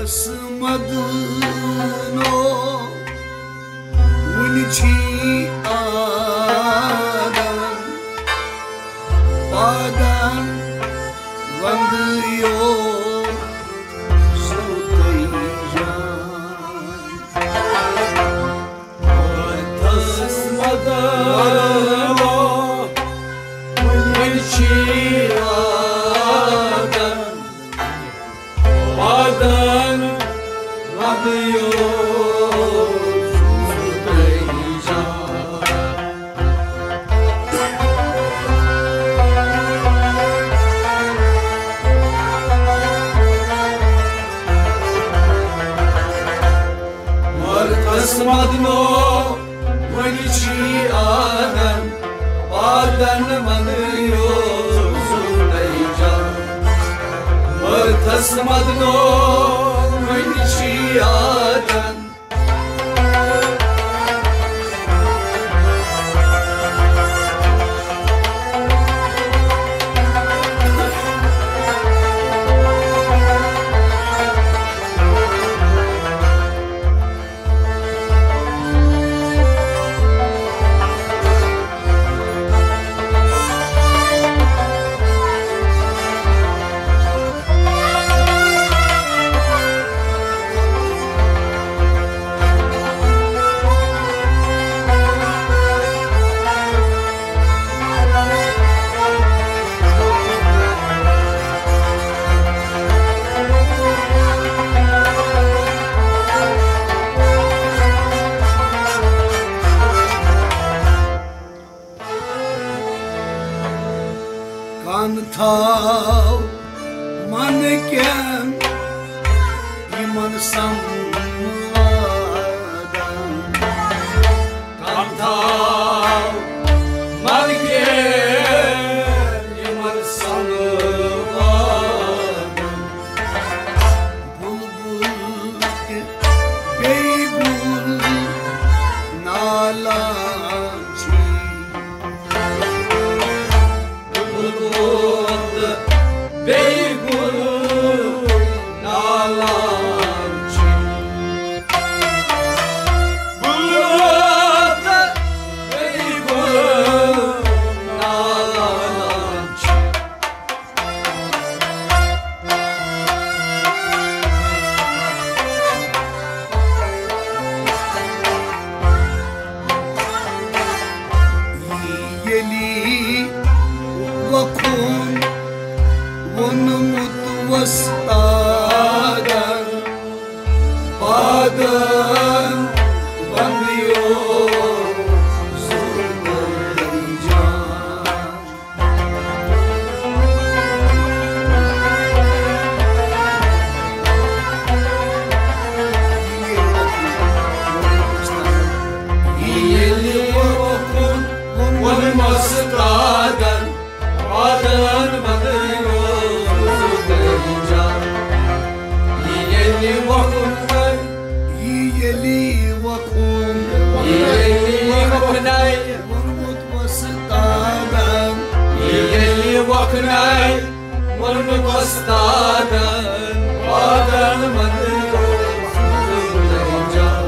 Tasmadno Unichi Adam Padan Vandiyo Tasmadno Unichi Adam Padan Vandiyo Tasmadno Vanichi Adam Padan Vandiyo Tasmadno Vanichi Adam Kanthal manken iman samvadan Kanthal manken iman samvadan Bulbul beygul nalachi Beygul nalanchi Bulut beygul nalanchi Yeli vakun Vanmut vastadan Padan Vandiyo Zulmaycan Yeli vakun Vanmastadan Padan Vandiyo Yeli vakunay Vanmut vastadan Yeli vakunay Vanmut vastadan Padan Vandiyo Zulmaycan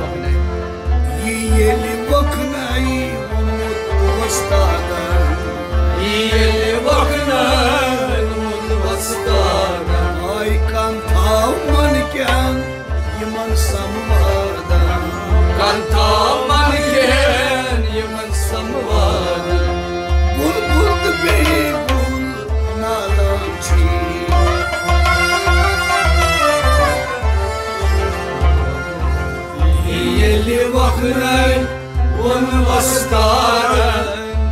Yeli vakunay Vanmut vastadan Yeli vakunay Vanmut vastadan Ay Kanthal manken iman samvadan Kanthal manken iman samvadan Bulbul beygul nalanchi Yeli vakunay vanmut vastadan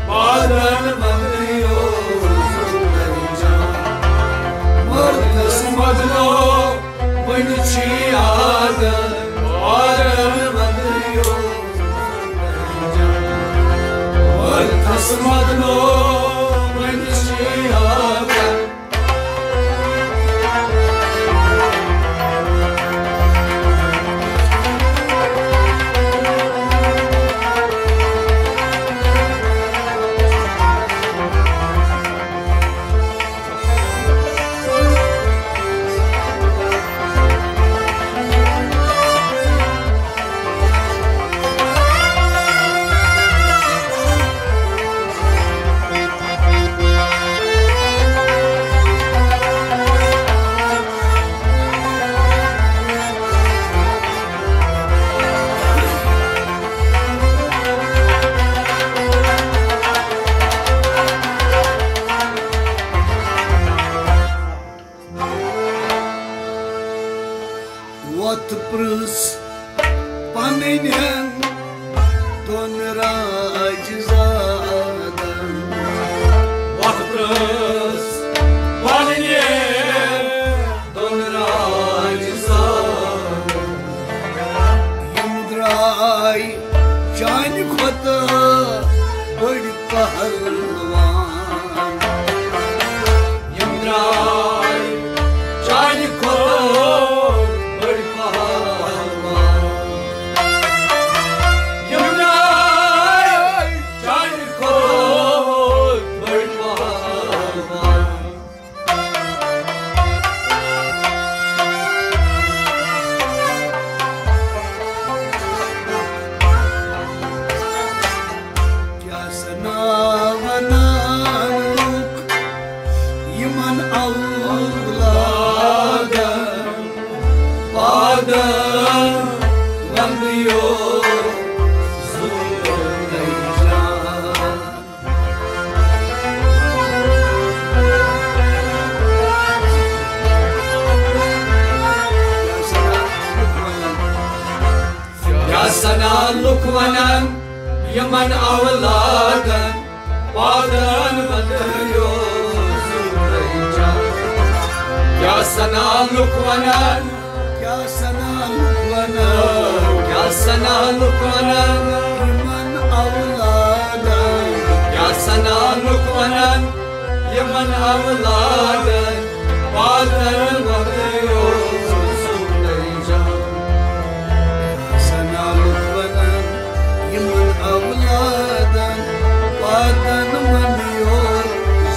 Padan Vandiyo Zulmaycan Tasmadno Vanichi Adam Padan Vandiyo Zulmaycan Tasmadno Vanichi Adam What prus paninen don racizadan What prus paninen don racizadan Yumdray can khota badi pahalwan Yumdray can khota Lukmanan yaman avladan Padan vandiyo Zurayca Ya sana lukmanan Ya sana lukmanan Ya sana lukmanan Yaman avladan Ya sana lukmanan Yaman avladan Padan vandiyo Zurayca Avladan Padan vandiyor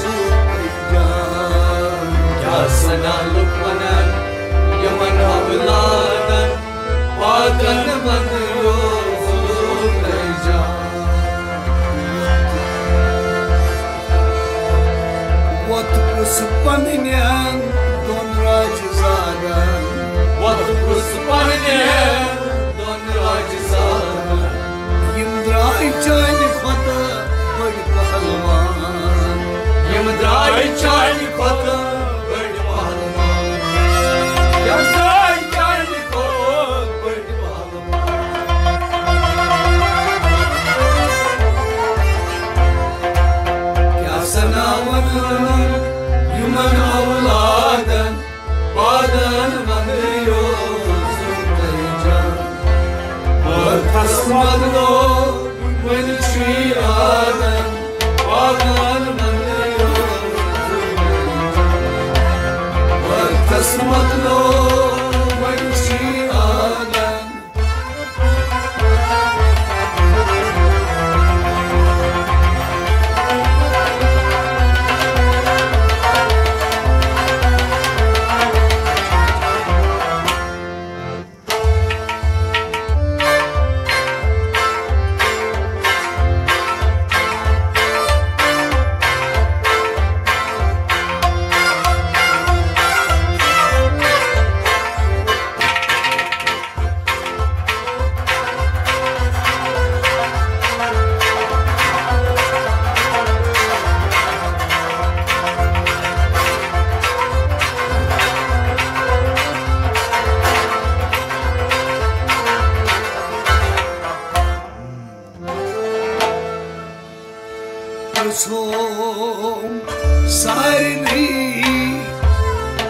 Zuraycan Ya sana lukmanan Yaman avladan Padan vandiyor Zuraycan What kuspaninen don racizadan What kuspaninen don racizadan Yumdray chani khota badi pahalwan Yumdray chani khota badi pahalwan Yumdray chani khota badi pahalwan Kya sanavan yuman avladan Padan vandiyo Zuraycan Kasmadno Vençi adam Padan vandiyo Kasmadno Vençi adam Som sarini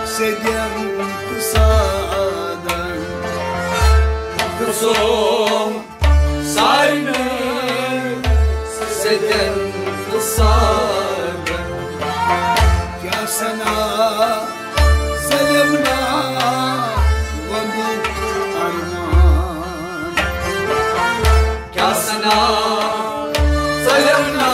sedyan kusadan Som sarini sedyan kusadan Kya sana zalimna vandu arman Kya sana zalimna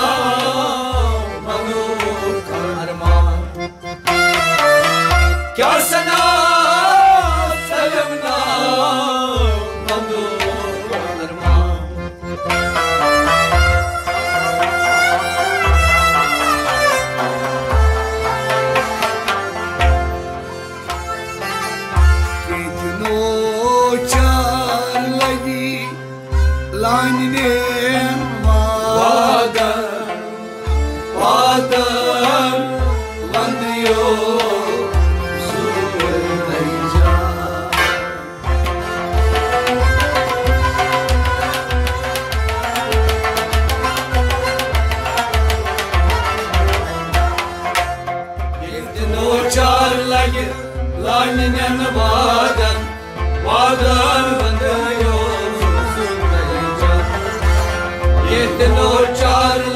Kya sana salimna vandu arman Kitno char lagi lanine vadan Padan vandiyo Zuraycan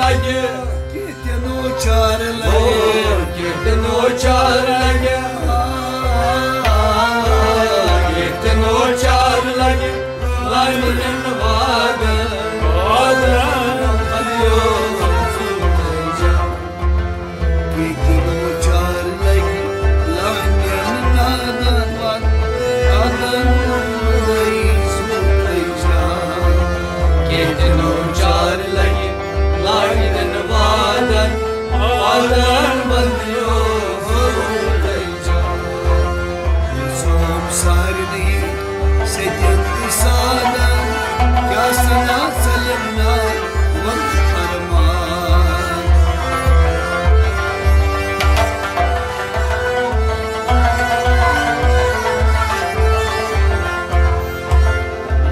lagi, Ketinu char oh, lagi ketinu char lagi, ketinu char lagi, lainin vadan, vadan baniyo suleja. Ketinu char lagi Lanyan nadan vat Adan vai suleja Ketinu char lagi, lainin vadan, vadan baniyo suleja. Som sarni Sedin isadan Yasna salimna Vant harman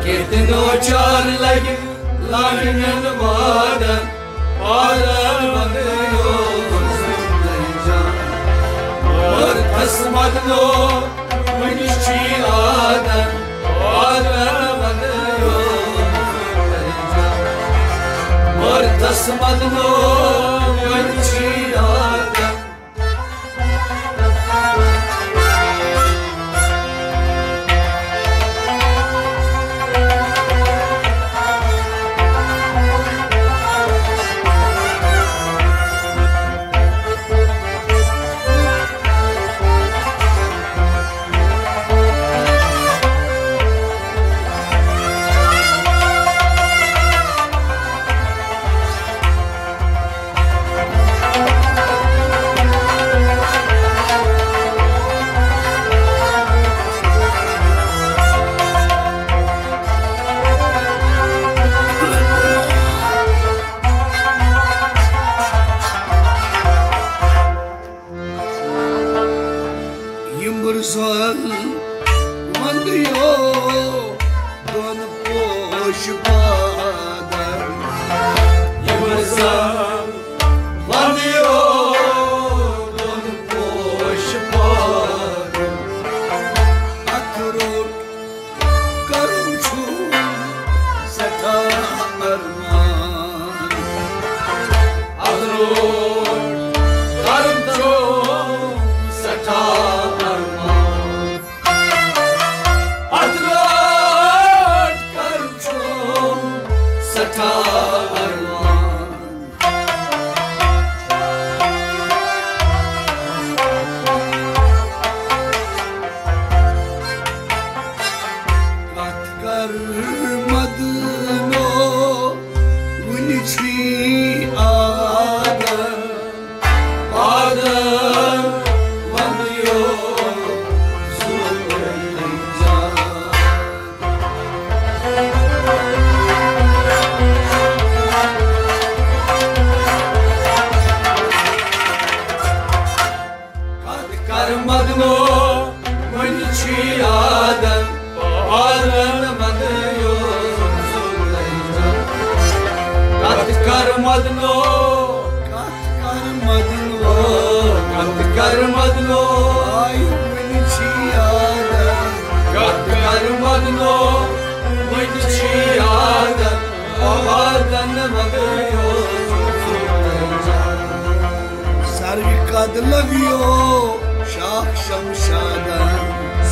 Ketinu char lagi, lainin vadan, vadan baniyo suleja. Or kasmadno, manishi adan, vadan baniyo suleja. Or kasmadno, manishi adan. Yimbursal Vandiyo Don posh badan Yıldızım varıyor, don boş bağrım. Akrur Karunçu Seta arman Ağrıyor, karım çok, sata armağan. Ağrıyor, karım çok, sata armağan. Katkar madno Unichi adan Adım varıyor, Züleyha. Karmadno, manichi adan, adan varıyor, Züleyha. Karmadno, Katkar madno karmadno, Ay Unichi adan karmadno, manichi adan, adan varıyor, Züleyha. Sarvikad laviyo Şah Şamşadan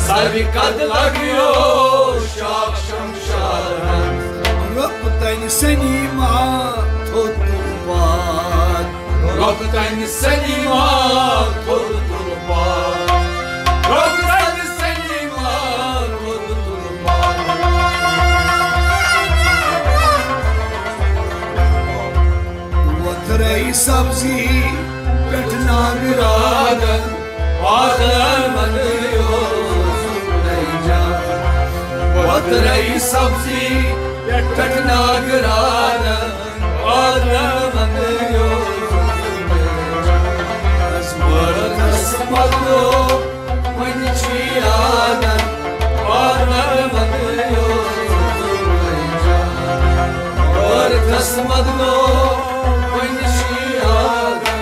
Sarvi kad lagıyor, şak şamşaran. Rabtain seni ma Toturbat Rocktan senima, kod turban. Rocktan senima, kod turban. Vatrei sabzi Petna Adan, adan vanıyor, Züleyha. Vatrei sabzi, petna giradan, adan vanıyor, Züleyha. Asmadno, manichi adan, adan vanıyor, Züleyha. Asmadno, manichi adan.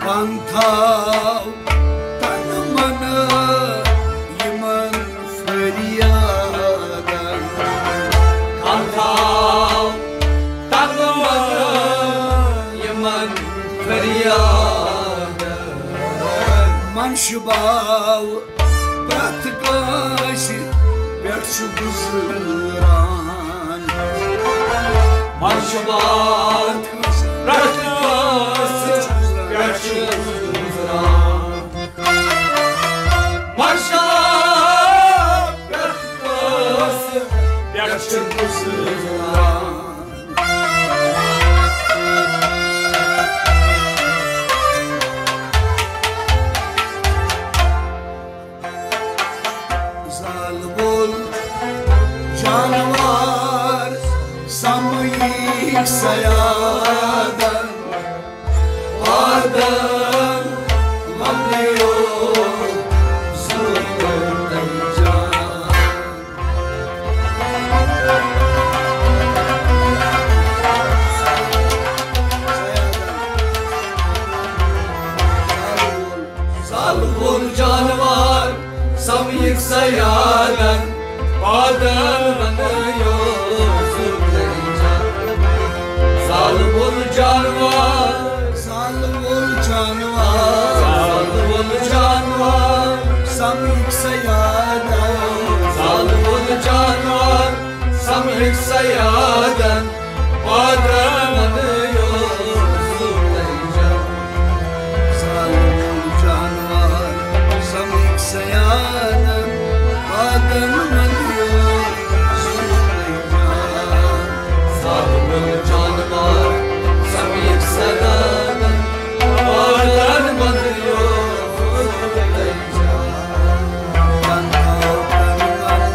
Pantav tanımana Yaman feryadan Pantav tanımana Yaman feryadan Manşubav pratkaşı Berçu buzran Manşubat Ratkası Gerçi Uzran Manşubat Ratkası Gerçi Uzran Zalbol canavar Samayik sayadan Adam Manıyor Zulümden can Zalbol canavar Samyik sayadan Adam manıyor Zulümden can Zalbol canavar Zalbol canavar Zalbol canavar Samyik sayadan Zalbol canavar Samyik sayadan Adam manıyor Zulümden can Zalbol canavar Samyik sayadan Adam manıyor Zuleycan Zalbol canavar Samyik sayadan Adam manıyor Zulümden can Pantav tanıman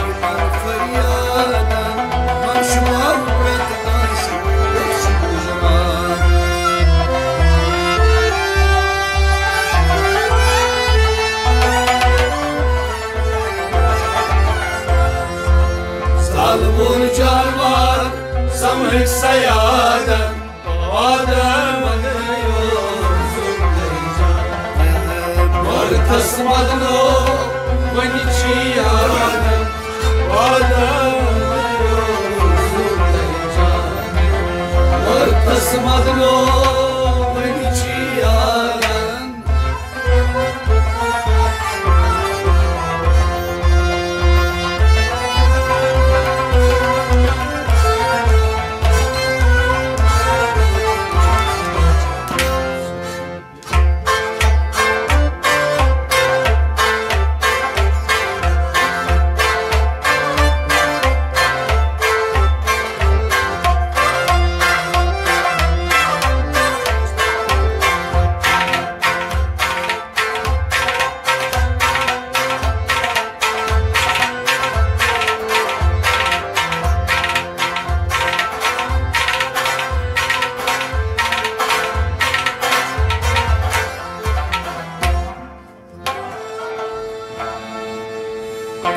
Yaman feryadan Manşubav pratkaşı Berçu buzran Zalbol canavar Samyik sayadan Adam manıyor Zulümden can Ortasmadın o Vaniçi yaradan Adam manıyor Zulümden can Ortasmadın o Vaniçi yaradan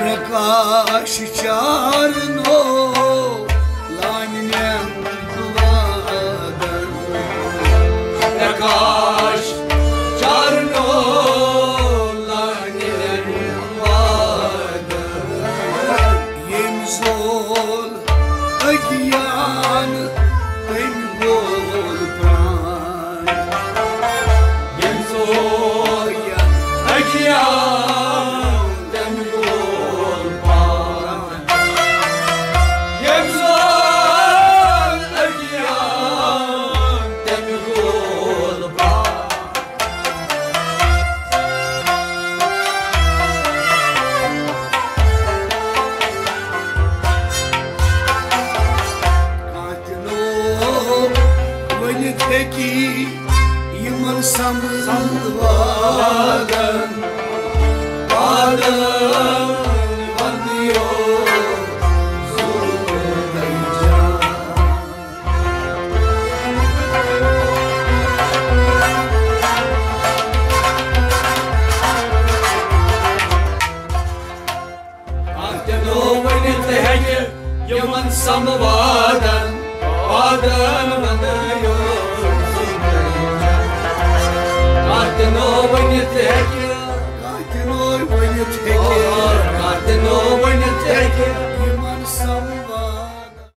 Prakash चारनो लान्यं दुवादन Prakash Charno Lanyan Vadan Yemzol agyan Temgol pran Yemzor Agyan Agyan Demgol Pan Yemzor Agyan Demgol Pan Katno Vaniteki Yaman samvadan Adam Manıyor Zulümden can Yaman samvadan Adam